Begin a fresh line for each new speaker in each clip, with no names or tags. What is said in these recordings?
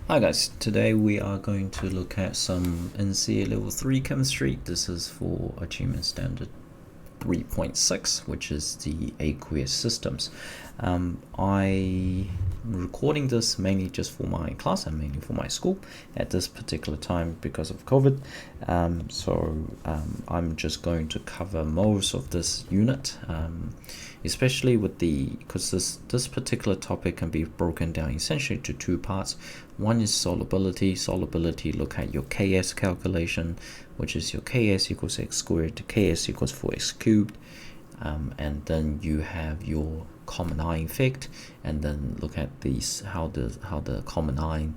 Hi guys, today we are going to look at some NCEA Level 3 Chemistry. This is for Achievement Standard 3.6, which is the aqueous systems. I'm recording this mainly just for my class and mainly for my school at this particular time because of COVID. I'm just going to cover most of this unit, especially with because this particular topic can be broken down essentially to two parts. One is solubility. Solubility, look at your Ks calculation, which is your Ks equals x squared to Ks equals 4x cubed. And then you have your common ion effect, and then look at these how the common ion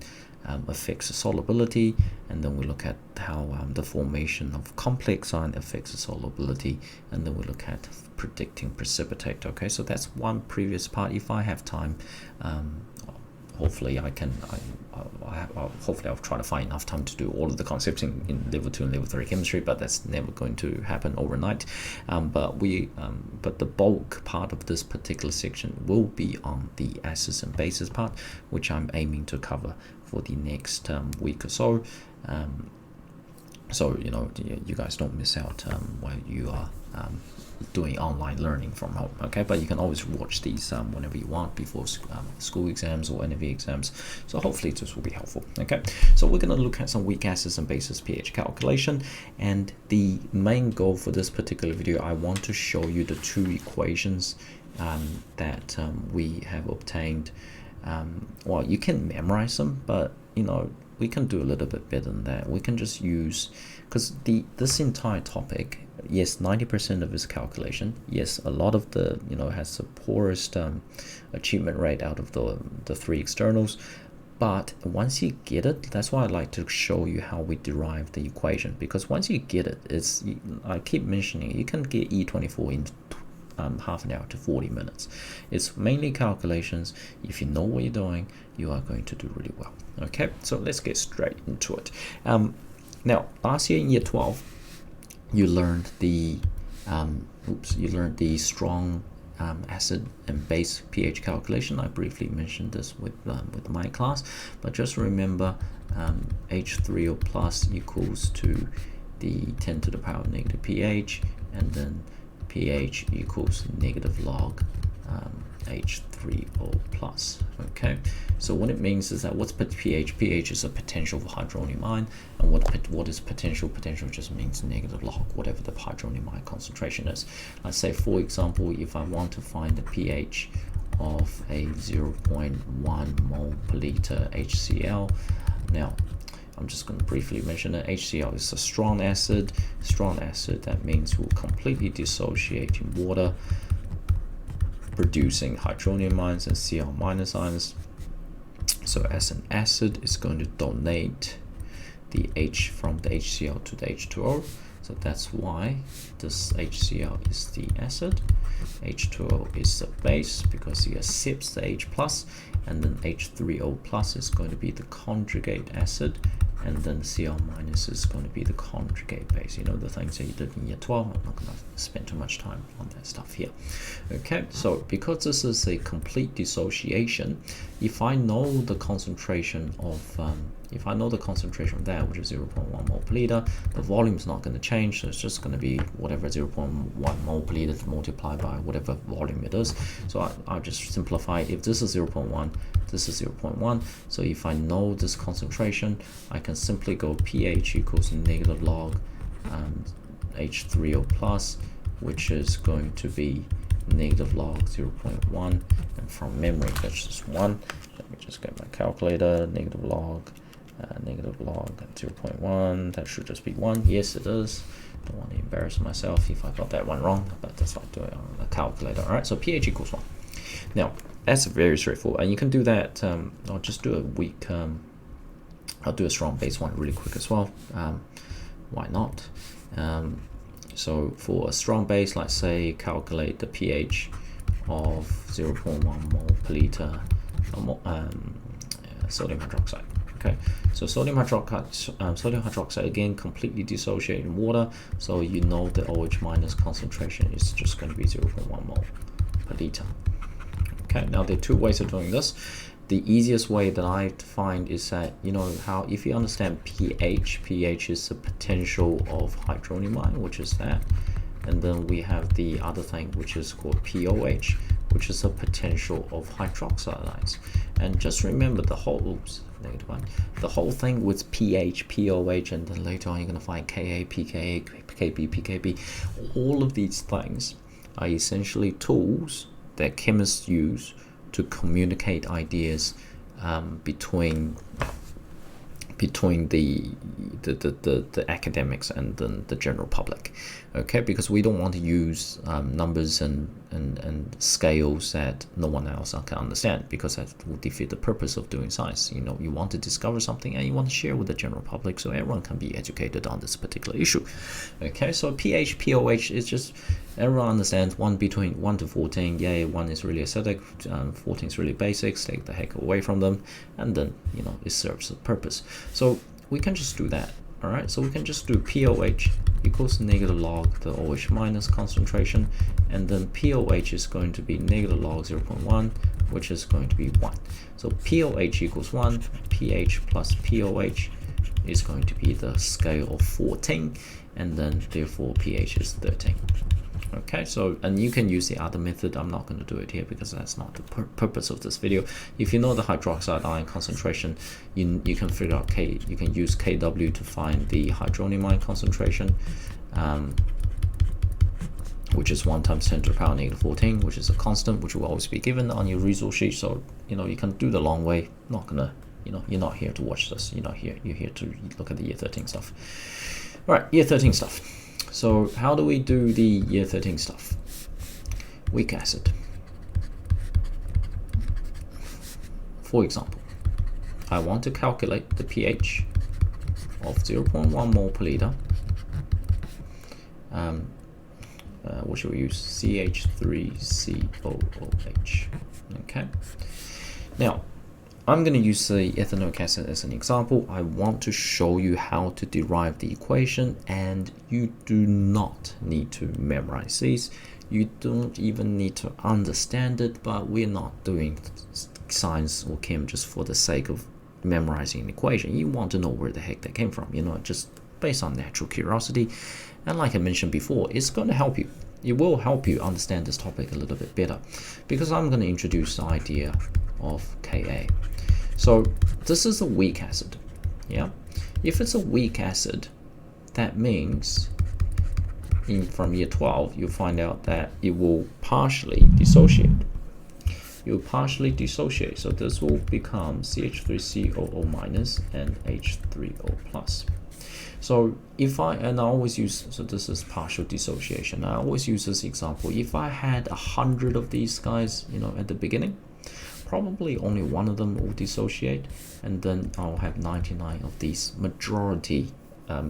affects the solubility, and then we look at how the formation of complex ion affects the solubility, and then we look at predicting precipitate. Okay, so that's one previous part. If I have time, hopefully I'll try to find enough time to do all of the concepts in level 2 and level 3 chemistry, but that's never going to happen overnight. But the bulk part of this particular section will be on the acids and bases part, which I'm aiming to cover for the next week or so. So you guys don't miss out while you are doing online learning from home. Okay, but you can always watch these whenever you want before school exams or NAV exams, so hopefully this will be helpful. Okay, so we're going to look at some weak acids and bases pH calculation, and the main goal for this particular video, I want to show you the two equations that we have obtained. Well, you can memorize them, but we can do a little bit better than that. We can just use, because this entire topic, yes, 90% of its calculation, yes, a lot of the has the poorest achievement rate out of the three externals, but once you get it, that's why I like to show you how we derive the equation, because once you get it, I keep mentioning, you can get E24 in half an hour to 40 minutes. It's mainly calculations. If you know what you're doing, you are going to do really well. Okay, so let's get straight into it. Now, last year in year 12, you learned the strong acid and base pH calculation. I briefly mentioned this with my class, but just remember H3O plus equals to the 10 to the power negative pH, and then pH equals negative log H3O plus. Okay, so what it means is that what's pH? pH is a potential for hydronium ion, and what is potential? Potential just means negative log whatever the hydronium ion concentration is. Let's say, for example, if I want to find the pH of a 0.1 mole per liter HCl. Now, I'm just going to briefly mention that HCl is a strong acid. Strong acid, that means will completely dissociate in water, producing hydronium ions and Cl minus ions. So as an acid, it's going to donate the H from the HCl to the H2O. So that's why this HCl is the acid, H2O is the base because it accepts the H plus, and then H3O plus is going to be the conjugate acid, and then Cl minus is going to be the conjugate base. The things that you did in year 12. I'm not going to spend too much time on that stuff here. Okay, so because this is a complete dissociation, if I know the concentration of that, which is 0.1 mole per liter, the volume is not going to change, so it's just going to be whatever 0.1 mole per liter multiplied by whatever volume it is. So I'll just simplify. If this is 0.1, this is 0.1. So if I know this concentration, I can simply go pH equals negative log H3O plus, which is going to be negative log 0.1, and from memory that's just 1. Let me just get my calculator. Negative log 0.1, that should just be 1. Yes, it is. Don't want to embarrass myself if I got that one wrong, but that's why I do it on the calculator. All right, so pH equals 1. Now, that's very straightforward, and you can do that. I'll just do a weak, I'll do a strong base one really quick as well. Why not? So for a strong base, let's say calculate the pH of 0.1 mole per liter sodium hydroxide. Okay, so sodium hydroxide again completely dissociated in water, so the OH minus concentration is just going to be 0.1 mole per liter. Okay, now there are two ways of doing this. the easiest way that I find is that, you know, how if you understand pH is the potential of hydronium ion, which is that, and then we have the other thing which is called POH, which is the potential of hydroxide ions. And just remember the whole the whole thing with pH, POH, and then later on you're going to find Ka, pKa, Kb, pKb. All of these things are essentially tools that chemists use to communicate ideas between the academics and then the general public, okay? Because we don't want to use numbers and scales that no one else can understand, because that will defeat the purpose of doing science. You know, you want to discover something and you want to share with the general public so everyone can be educated on this particular issue, okay? So pH, POH is just everyone understands one between 1 to 14. Yeah, 1 is really acidic, 14 is really basic, take the heck away from them, and then, you know, it serves the purpose. So we can just do that. All right, so we can just do POH equals negative log the OH minus concentration, and then POH is going to be negative log 0.1, which is going to be 1. So POH equals 1, pH plus POH is going to be the scale of 14, and then therefore pH is 13. Okay, so, and you can use the other method. I'm not going to do it here because that's not the purpose of this video. If you know the hydroxide ion concentration, you can figure out you can use Kw to find the hydronium ion concentration, which is 1 times 10 to the power negative 14, which is a constant, which will always be given on your resource sheet. So, you know, you can do the long way. Not gonna, you know, you're not here to watch this. You're here to look at the year 13 stuff. All right, year 13 stuff. So how do we do the year 13 stuff? Weak acid. For example, I want to calculate the pH of 0.1 mole per liter. What should we use? CH3COOH. Okay. Now, I'm going to use the ethanoic acid as an example. I want to show you how to derive the equation, and you do not need to memorize these. You don't even need to understand it, but we're not doing science or chem just for the sake of memorizing an equation. You want to know where the heck they came from, you know, just based on natural curiosity. And like I mentioned before, it's going to help you. It will help you understand this topic a little bit better, because I'm going to introduce the idea of Ka. So this is a weak acid, yeah? If it's a weak acid, that means from year 12, you'll find out that it will partially dissociate. You'll partially dissociate, so this will become CH3COO minus and H3O plus. So if I always use, so this is partial dissociation. I always use this example. If I had 100 of these guys, you know, at the beginning, probably only one of them will dissociate, and then I'll have 99 of these, majority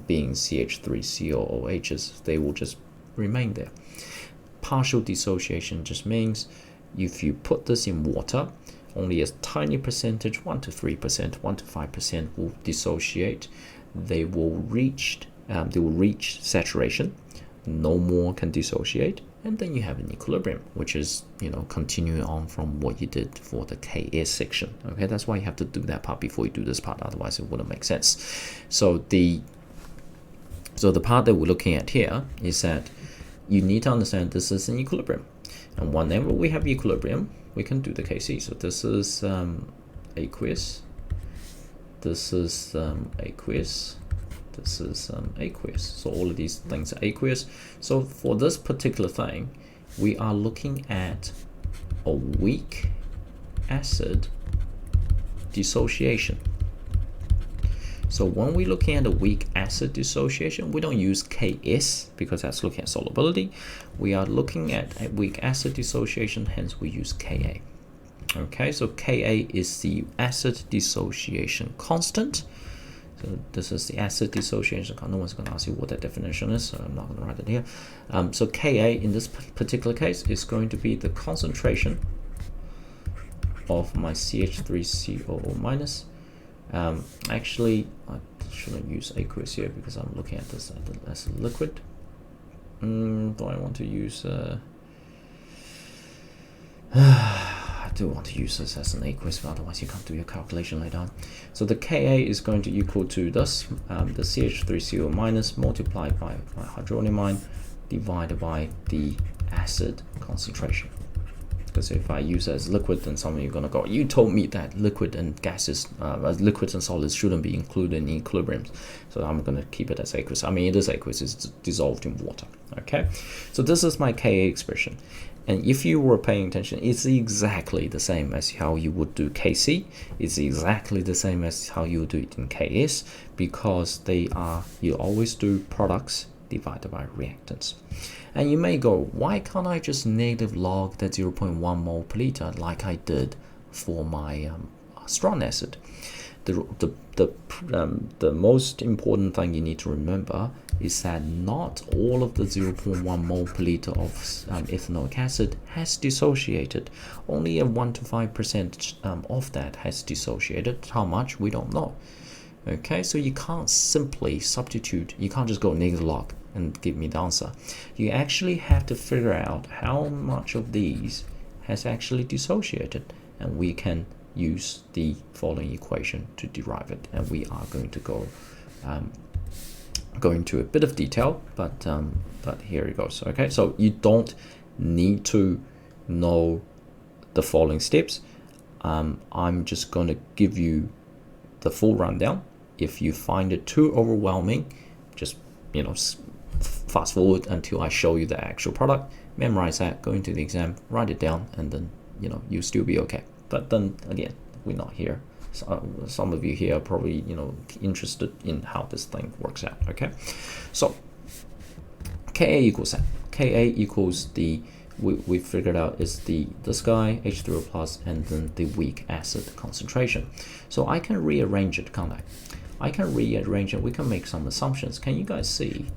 being CH3COOHs. They will just remain there. Partial dissociation just means if you put this in water, only a tiny percentage, 1 to 3%, 1 to 5% will dissociate. They will reach saturation. No more can dissociate. And then you have an equilibrium, which is, you know, continuing on from what you did for the Ks section. Okay, that's why you have to do that part before you do this part, otherwise it wouldn't make sense. So the part that we're looking at here is that you need to understand this is an equilibrium. And whenever we have equilibrium, we can do the Kc. So this is aqueous. This is aqueous. This is aqueous. So all of these things are aqueous. So for this particular thing, we are looking at a weak acid dissociation. So when we're looking at a weak acid dissociation, we don't use Ks because that's looking at solubility. We are looking at a weak acid dissociation, hence we use Ka. Okay, so Ka is the acid dissociation constant. So this is the acid dissociation. No one's going to ask you what that definition is, so I'm not going to write it here. So Ka in this particular case is going to be the concentration of my CH3COO minus. Actually, I shouldn't use aqueous here because I'm looking at this as a liquid. Do I want to use do want to use this as an aqueous, but otherwise you can't do your calculation later on. So the Ka is going to equal to this, the CH3CO minus multiplied by hydronium ion divided by the acid concentration. Because if I use it as liquid, then some of you are going to go, you told me that liquid and gases, liquids and solids shouldn't be included in equilibrium. So I'm going to keep it as aqueous. I mean, it is aqueous, it's dissolved in water. Okay, so this is my Ka expression. And if you were paying attention, it's exactly the same as how you would do Kc. It's exactly the same as how you would do it in Ks, because they are, you always do products divided by reactants. And you may go, why can't I just negative log that 0.1 mole per liter like I did for my strong acid? The most important thing you need to remember is that not all of the 0.1 mole per liter of ethanoic acid has dissociated. Only a 1 to 5% of that has dissociated. How much? We don't know. Okay, so you can't simply substitute. You can't just go negative log and give me the answer. You actually have to figure out how much of these has actually dissociated, and we can use the following equation to derive it. And we are going to go into a bit of detail, but here it goes. Okay, so you don't need to know the following steps. I'm just going to give you the full rundown. If you find it too overwhelming, just fast forward until I show you the actual product, memorize that, go into the exam, write it down, and then you'll still be okay. But then again, we're not here. Some of you here are probably interested in how this thing works out. Okay, so Ka equals that. Ka equals the we figured out is this guy H3O plus and then the weak acid concentration. So I can rearrange it, can't I? I can rearrange it. We can make some assumptions. Can you guys see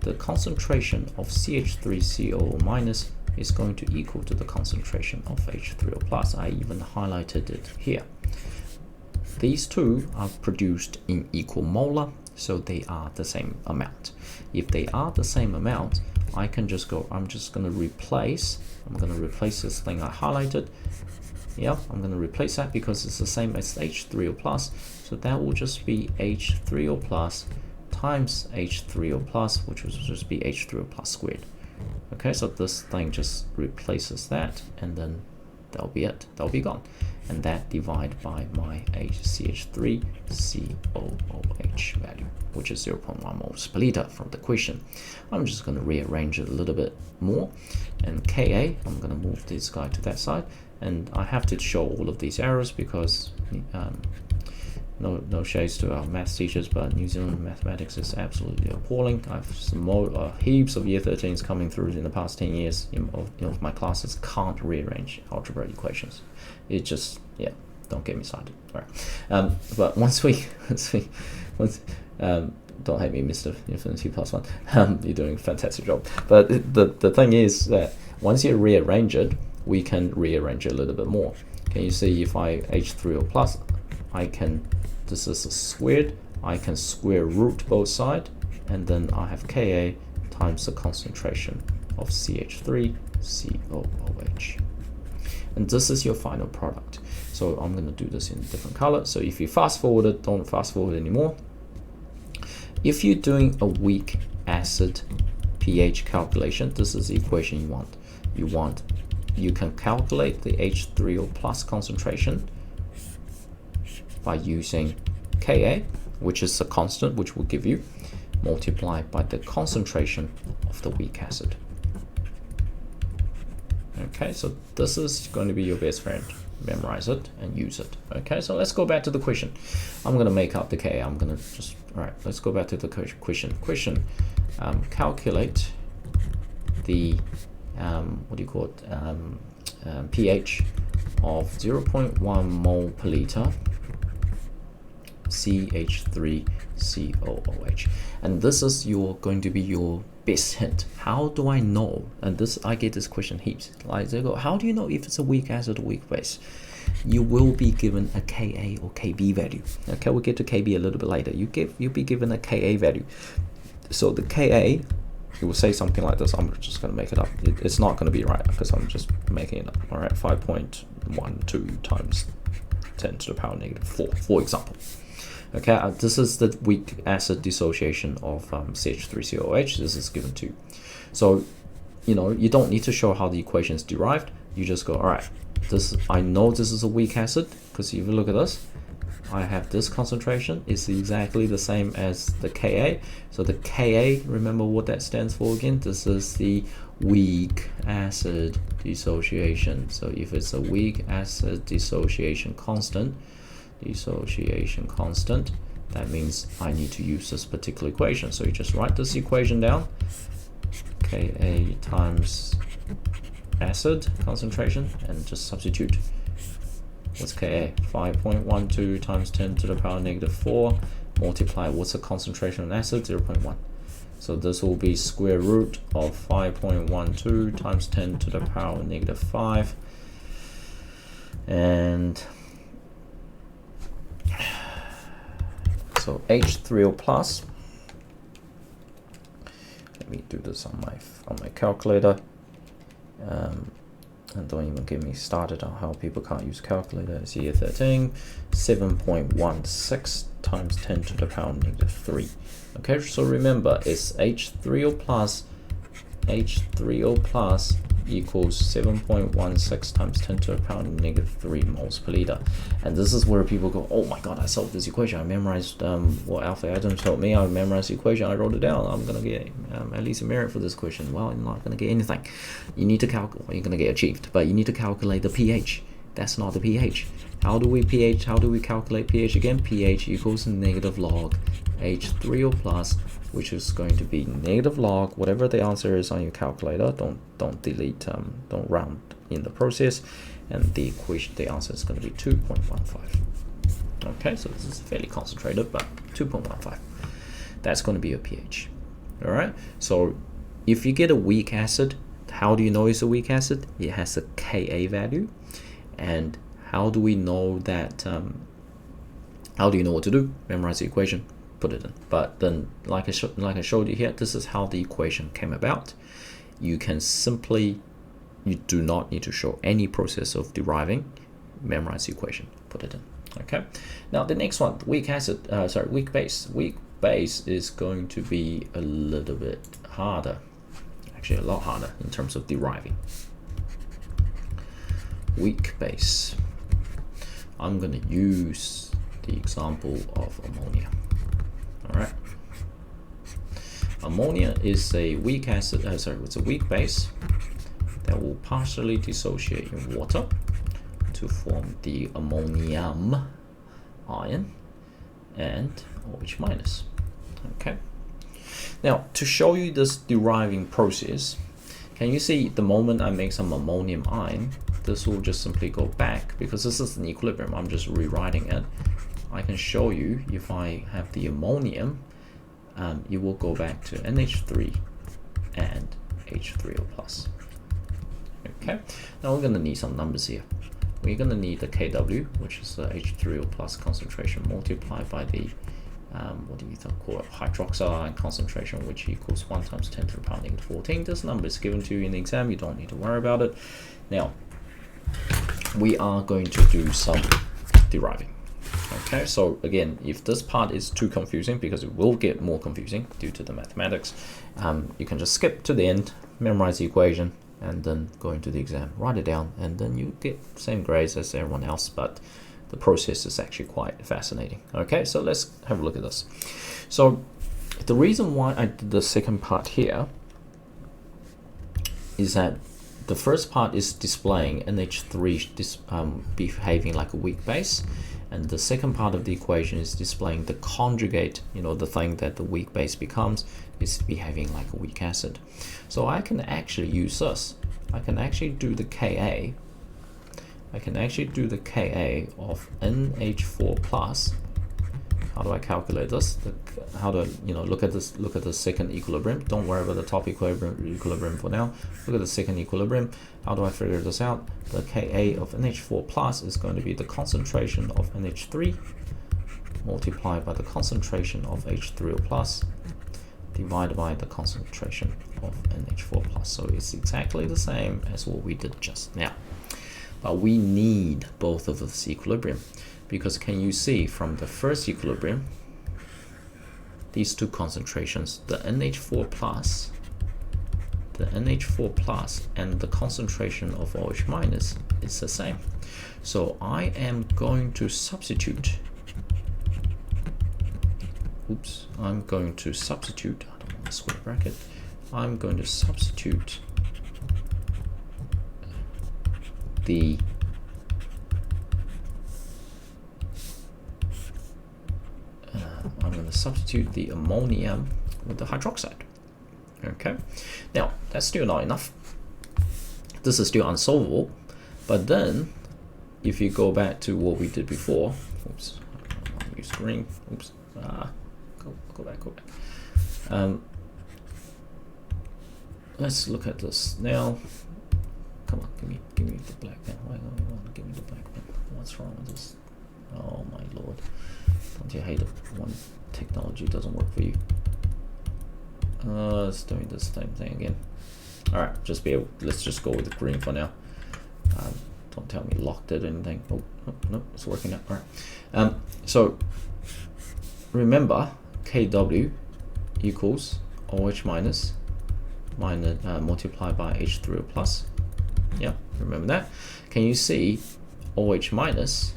the concentration of CH3CO minus is going to equal to the concentration of H3O plus? I even highlighted it here. These two are produced in equal molar, so they are the same amount. If they are the same amount, I can just go, I'm going to replace this thing I highlighted. Yeah, I'm going to replace that because it's the same as H3O plus. So that will just be H3O plus times H3O plus, which will just be H3O plus squared. Okay, so this thing just replaces that, and then that'll be it. That'll be gone. And that divided by my CH3COOH value, which is 0.1 moles per liter from the question. I'm just going to rearrange it a little bit more. And Ka, I'm going to move this guy to that side. And I have to show all of these errors because no shades to our maths teachers, but New Zealand mathematics is absolutely appalling. I've some heaps of year 13s coming through in the past 10 years. My classes can't rearrange algebra equations. It just, yeah, don't get me started. All right. But once don't hate me, Mr. Infinity plus one. You're doing a fantastic job. But the thing is that once you rearrange it, we can rearrange it a little bit more. Can you see if I H3O plus, this is a squared, I can square root both sides, and then I have Ka times the concentration of CH3COOH. And this is your final product. So I'm going to do this in a different color. So if you fast forward it, don't fast forward anymore. If you're doing a weak acid pH calculation, this is the equation you want. You can calculate the H3O plus concentration by using Ka, which is a constant, which will give you, multiplied by the concentration of the weak acid. Okay, so this is going to be your best friend. Memorize it and use it. Okay, so let's go back to the question. I'm going to make up the Ka. I'm going to just, all right, let's go back to the question. Calculate the, what do you call it, pH of 0.1 mole per liter CH3COOH. And this is going to be your best hint. How do I know? And I get this question heaps. Like they go, how do you know if it's a weak acid or weak base? You will be given a Ka or Kb value. Okay, we'll get to Kb a little bit later. You'll be given a Ka value. So the Ka it will say something like this. I'm just going to make it up. It's not going to be right because I'm just making it up. All right, 5.12 times 10 to the power negative 4, for example. Okay, this is the weak acid dissociation of CH3COH. This is given to you. So, you know, you don't need to show how the equation is derived. You just go, all right, I know this is a weak acid because if you look at this, I have this concentration is exactly the same as the Ka. So the Ka, remember what that stands for again? This is the weak acid dissociation. So if it's a weak acid dissociation constant, that means I need to use this particular equation. So you just write this equation down. Ka times acid concentration and just substitute. What's Ka? 5.12 times 10 to the power negative 4 multiply what's the concentration of acid? 0.1. So this will be square root of 5.12 times 10 to the power negative 5, and so H3O plus. Let me do this on my calculator. And don't even get me started on how people can't use calculator. It's year 13, 7.16 times 10 to the power negative 3. Okay, so remember it's H3O plus equals 7.16 times 10 to the power negative 3 moles per liter. And this is where people go, oh my god, I solved this equation. I memorized what Alpha Adams told me. I memorized the equation. I wrote it down. I'm going to get at least a merit for this question. Well, you're not going to get anything. You need to calculate. You're going to get achieved, but you need to calculate the pH. That's not the pH. How do we calculate pH again? pH equals negative log H3O plus, which is going to be negative log whatever the answer is on your calculator. Don't delete, don't round in the process, and the answer is going to be 2.15. Okay, so this is fairly concentrated, but 2.15. That's going to be your pH. All right. So if you get a weak acid, how do you know it's a weak acid? It has a Ka value, and how do we know that? How do you know what to do? Memorize the equation. Put it in. But then, like I showed you here, this is how the equation came about. You do not need to show any process of deriving. Memorize the equation. Put it in. Okay. Now the next one, weak base. Weak base is going to be a little bit harder. Actually, a lot harder in terms of deriving. Weak base. I'm going to use the example of ammonia. All right. Ammonia is a weak acid. It's a weak base that will partially dissociate in water to form the ammonium ion and OH minus. Okay. Now, to show you this deriving process, can you see the moment I make some ammonium ion, this will just simply go back because this is an equilibrium. I'm just rewriting it. I can show you if I have the ammonium, it will go back to NH3 and H3O plus. Okay, now we're going to need some numbers here. We're going to need the Kw, which is the H3O plus concentration multiplied by the what do you call it, hydroxide concentration, which equals 1 times 10 to the power negative 14. This number is given to you in the exam. You don't need to worry about it. Now, we are going to do some deriving. Okay, so again, if this part is too confusing, because it will get more confusing due to the mathematics, you can just skip to the end, memorize the equation, and then go into the exam, write it down, and then you get the same grades as everyone else, but the process is actually quite fascinating. Okay, so let's have a look at this. So the reason why I did the second part here is that the first part is displaying NH3 behaving like a weak base, and the second part of the equation is displaying the conjugate, the thing that the weak base becomes is behaving like a weak acid. So I can actually use this. I can actually do the Ka. I can actually do the Ka of NH4 plus. How do I calculate this? How do I, look at this? Look at the second equilibrium. Don't worry about the top equilibrium for now. Look at the second equilibrium. How do I figure this out? The Ka of NH4 plus is going to be the concentration of NH3 multiplied by the concentration of H3O plus divided by the concentration of NH4 plus. So it's exactly the same as what we did just now. But we need both of this equilibrium, because can you see from the first equilibrium, these two concentrations, the NH4 plus and the concentration of OH minus is the same. So I am going to substitute, I'm going to substitute, I don't want a square bracket, I'm going to substitute the ammonium with the hydroxide. Okay, now that's still not enough. This is still unsolvable, but then if you go back to what we did before, use green, go back. Let's look at this now. Come on, give me the black pen. Why don't you want to give me the black pen? What's wrong with this? Oh my lord! Don't you hate it when technology doesn't work for you? It's doing the same thing again. All right, let's just go with the green for now. Don't tell me locked it or anything. Oh no, it's working out. All right. So remember, Kw equals OH minus multiplied by H3O plus. Yeah, remember that. Can you see OH minus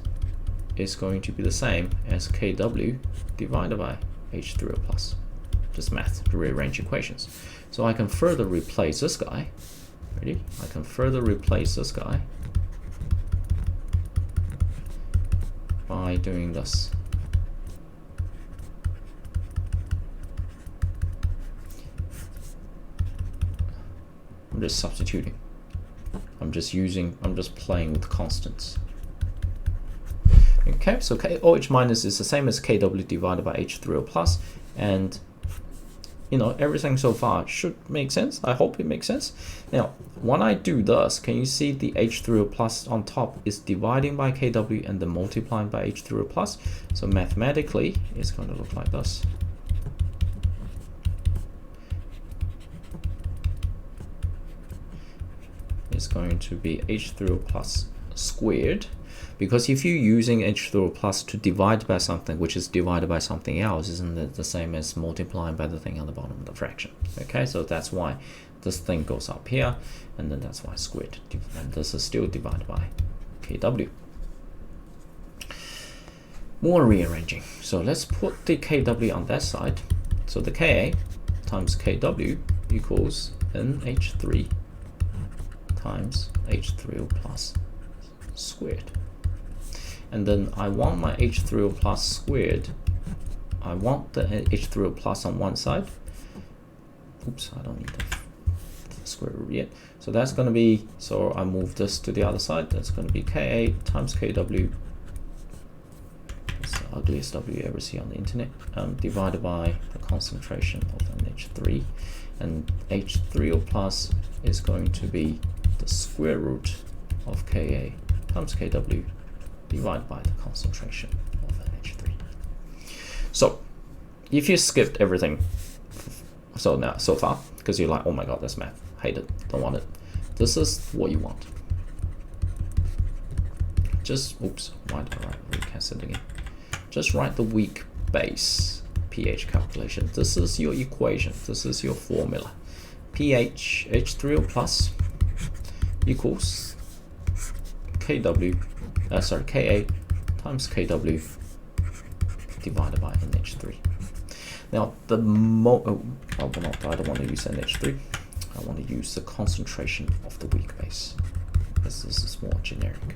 is going to be the same as Kw divided by H3O plus? Just math to rearrange equations. So I can further replace this guy. Ready? I can further replace this guy by doing this. I'm just substituting. I'm just playing with constants. Okay, so OH minus is the same as Kw divided by H3O plus, and you know, everything so far should make sense. I hope it makes sense. Now, when I do this, can you see the H3O plus on top is dividing by Kw and then multiplying by H3O plus? So mathematically, it's going to look like this. It's going to be H3O plus squared, because if you're using H3O plus to divide by something which is divided by something else, isn't it the same as multiplying by the thing on the bottom of the fraction? Okay, so that's why this thing goes up here, and then that's why squared, and this is still divided by Kw. More rearranging. So let's put the Kw on that side. So the Ka times Kw equals NH3 times H3O plus squared. And then I want my H3O plus squared. I want the H3O plus on one side. Oops, I don't need the square root yet. So that's going to be, so I move this to the other side. That's going to be Ka times Kw. It's the ugliest W you ever see on the internet. Divided by the concentration of NH3. And H3O plus is going to be the square root of Ka times Kw divided by the concentration of NH3. So if you skipped everything so far, because you're like, oh my god, that's math, hate it, don't want it, this is what you want. Just, oops, why did I recast it again? Just write the weak base pH calculation. This is your equation, this is your formula. pH H3O plus equals Ka times Kw divided by NH3. Now I don't want to use NH3. I want to use the concentration of the weak base. This is more generic.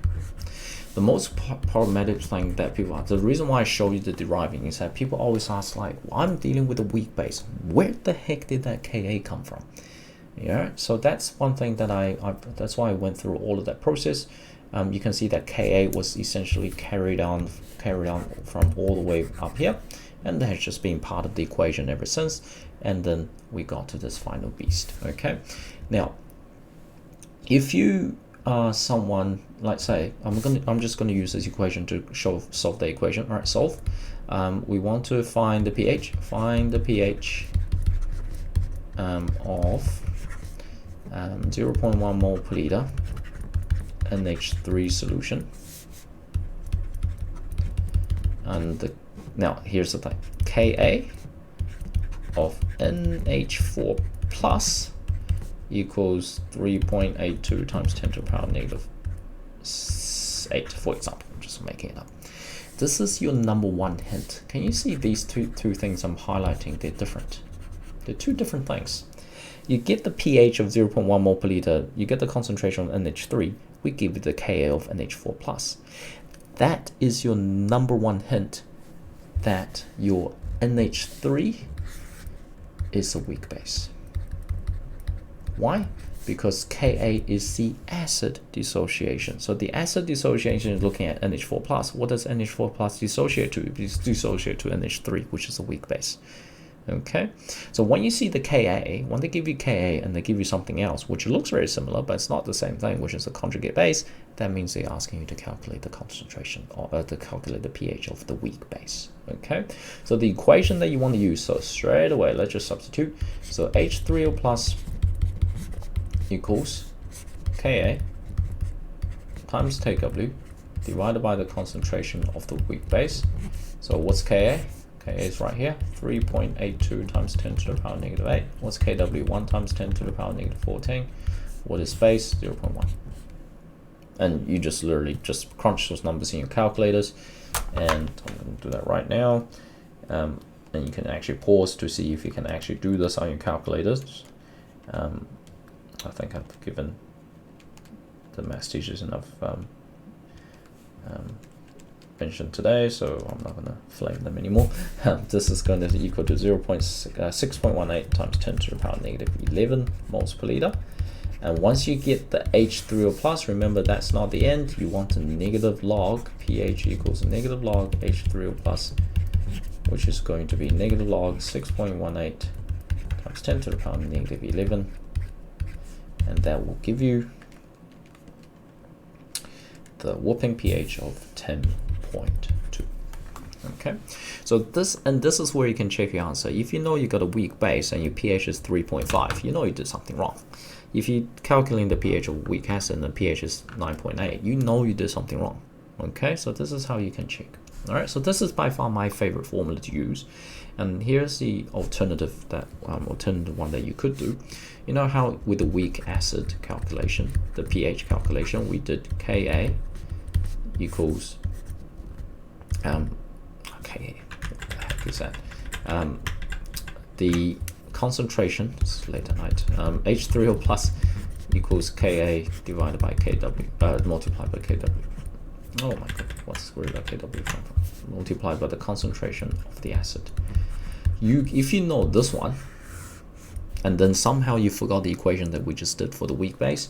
The most problematic thing that people have, the reason why I show you the deriving is that people always ask, like, well, I'm dealing with a weak base. Where the heck did that Ka come from? Yeah, so that's one thing that that's why I went through all of that process. You can see that Ka was essentially carried on from all the way up here, and that has just been part of the equation ever since, and then we got to this final beast. Okay, now if you are someone, like, say I'm just going to use this equation to solve the equation. All right, solve. We want to find the pH. Find the pH of 0.1 mole per liter NH3 solution. And now here's the thing, Ka of NH4 plus equals 3.82 times 10 to the power negative 8, for example. I'm just making it up. This is your number one hint. Can you see these two things I'm highlighting? They're different. They're two different things. You get the pH of 0.1 mole per liter, you get the concentration of NH3, we give you the Ka of NH4 plus. That is your number one hint that your NH3 is a weak base. Why? Because Ka is the acid dissociation. So the acid dissociation is looking at NH4 plus. What does NH4 plus dissociate to? It dissociate to NH3, which is a weak base. Okay, so when you see the Ka, when they give you Ka and they give you something else, which looks very similar, but it's not the same thing, which is a conjugate base, that means they're asking you to calculate the concentration or to calculate the pH of the weak base. Okay, so the equation that you want to use, so straight away, let's just substitute. So H3O plus equals Ka times Kw divided by the concentration of the weak base. So what's Ka? Ka is right here, 3.82 times 10 to the power negative 8. What's Kw? 1 times 10 to the power negative 14. What is base? 0.1. And you just literally just crunch those numbers in your calculators. And I'm going to do that right now. And you can actually pause to see if you can actually do this on your calculators. I think I've given the maths teachers enough mention today, so I'm not going to flame them anymore. This is going to equal to 6.18 times 10 to the power negative 11 moles per liter. And once you get the H3O plus, remember that's not the end. You want a negative log, pH equals negative log H3O plus, which is going to be negative log 6.18 times 10 to the power negative 11. And that will give you the whopping pH of 10.2. Okay, so this is where you can check your answer. If you know you got a weak base and your pH is 3.5, you know you did something wrong. If you calculate the pH of weak acid and the pH is 9.8, you know you did something wrong. Okay, so this is how you can check. All right, so this is by far my favorite formula to use. And here's the alternative one that you could do. You know how with the weak acid calculation, the pH calculation, we did Ka equals okay, what the heck is that? The concentration, it's late at night, H3O plus equals Ka divided by Kw, multiplied by Kw. Oh my god, where did that Kw come from? Multiplied by the concentration of the acid. If you know this one, and then somehow you forgot the equation that we just did for the weak base,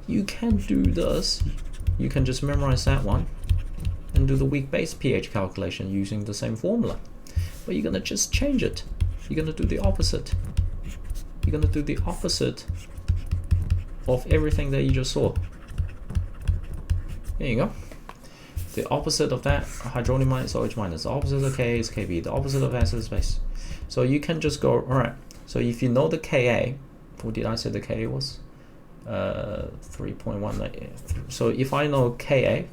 you can do this. You can just memorize that one and do the weak base pH calculation using the same formula. But you're gonna just change it. You're gonna do the opposite. You're gonna do the opposite of everything that you just saw. There you go. The opposite of that, hydronium minus OH minus. The opposite of Ka is Kb. The opposite of acid is base. So you can just go, all right. So if you know the Ka, what did I say the Ka was? 3.1. So if I know Ka,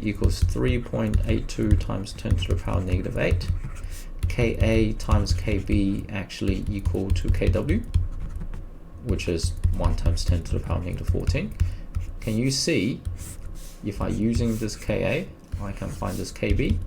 equals 3.82 times 10 to the power negative 8, Ka times Kb actually equal to Kw, which is 1 times 10 to the power negative 14. Can you see if I using this Ka, I can find this Kb.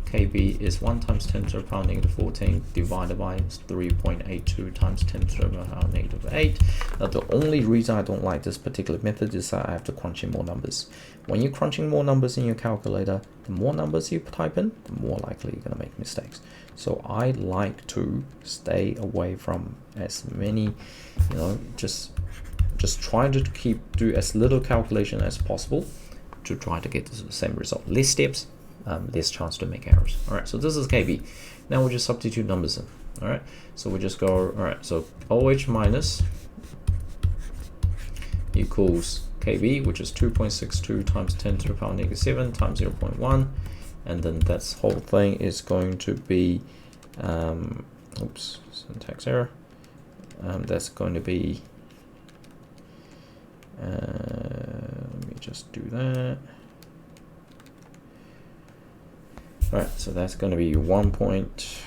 Kb is 1 times 10 to the power negative 14 divided by 3.82 times 10 to the power negative 8. Now the only reason I don't like this particular method is that I have to crunch in more numbers. When you're crunching more numbers in your calculator, the more numbers you type in, the more likely you're going to make mistakes. So I like to stay away from as many, just try to do as little calculation as possible to try to get the same result. Less steps, less chance to make errors. All right, so this is Kb. Now we just substitute numbers in. All right, so we just go, all right, so OH minus equals Kb, which is 2.62 times 10 to the power negative 7 times 0.1, and then that whole thing is going to be oops, syntax error. That's going to be, let me just do that. All right, so that's going to be 1 point,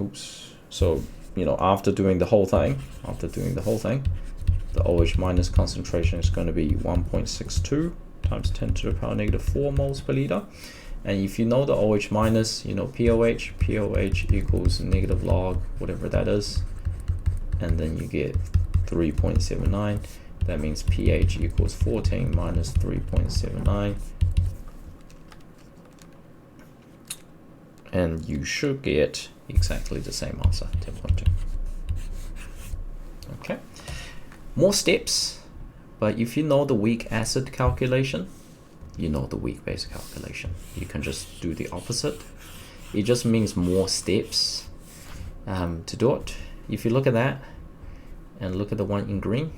oops. So, you know, after doing the whole thing, the OH minus concentration is going to be 1.62 times 10 to the power negative 4 moles per liter. And if you know the OH minus, you know POH equals negative log, whatever that is. And then you get 3.79. That means pH equals 14 minus 3.79. And you should get exactly the same answer, 10.2. Okay, more steps, but if you know the weak acid calculation, you know the weak base calculation. You can just do the opposite. It just means more steps to do it. If you look at that and look at the one in green,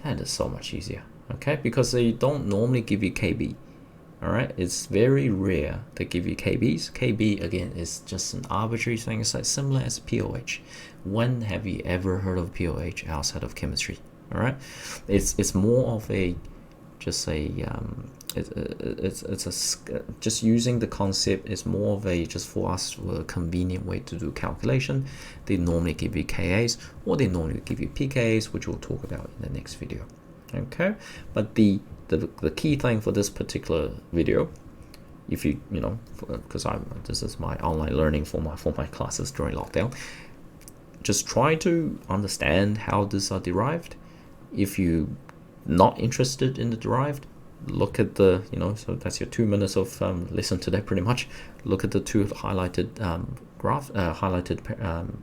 that is so much easier, okay? Because they don't normally give you KB. All right, it's very rare they give you KBs. KB, again, is just an arbitrary thing. It's like similar as POH. When have you ever heard of POH outside of chemistry? All right, it's more of a, just a just using the concept is more of a, just for us, a convenient way to do calculation. They normally give you KAs, or they normally give you PKs, which we'll talk about in the next video. Okay, but the key thing for this particular video, if you know, because this is my online learning for my classes during lockdown, just try to understand how these are derived. If you're not interested in the derived, look at the, you know, so that's your 2 minutes of lesson today pretty much. Look at the two highlighted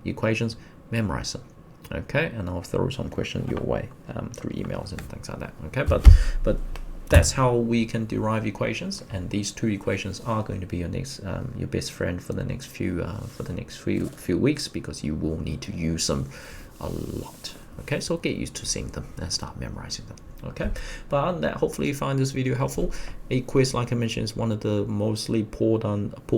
equations, memorize them. Okay, and I'll throw some questions your way through emails and things like that. Okay, but that's how we can derive equations, and these two equations are going to be your next your best friend for the next few weeks, because you will need to use them a lot. Okay, so get used to seeing them and start memorizing them. Okay, but other than that, hopefully you find this video helpful. A quiz, like I mentioned, is one of the mostly poor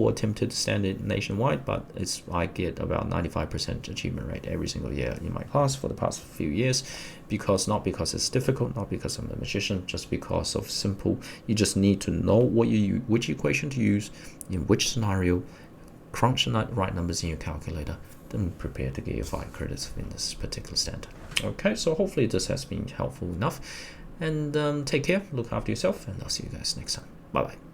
attempted standard nationwide, but I get about 95% achievement rate every single year in my class for the past few years, not because it's difficult, not because I'm a magician, just because of simple. You just need to know which equation to use in which scenario, crunch the right numbers in your calculator, then prepare to get your 5 credits in this particular standard. Okay, so hopefully this has been helpful enough, and take care, look after yourself, and I'll see you guys next time. Bye bye.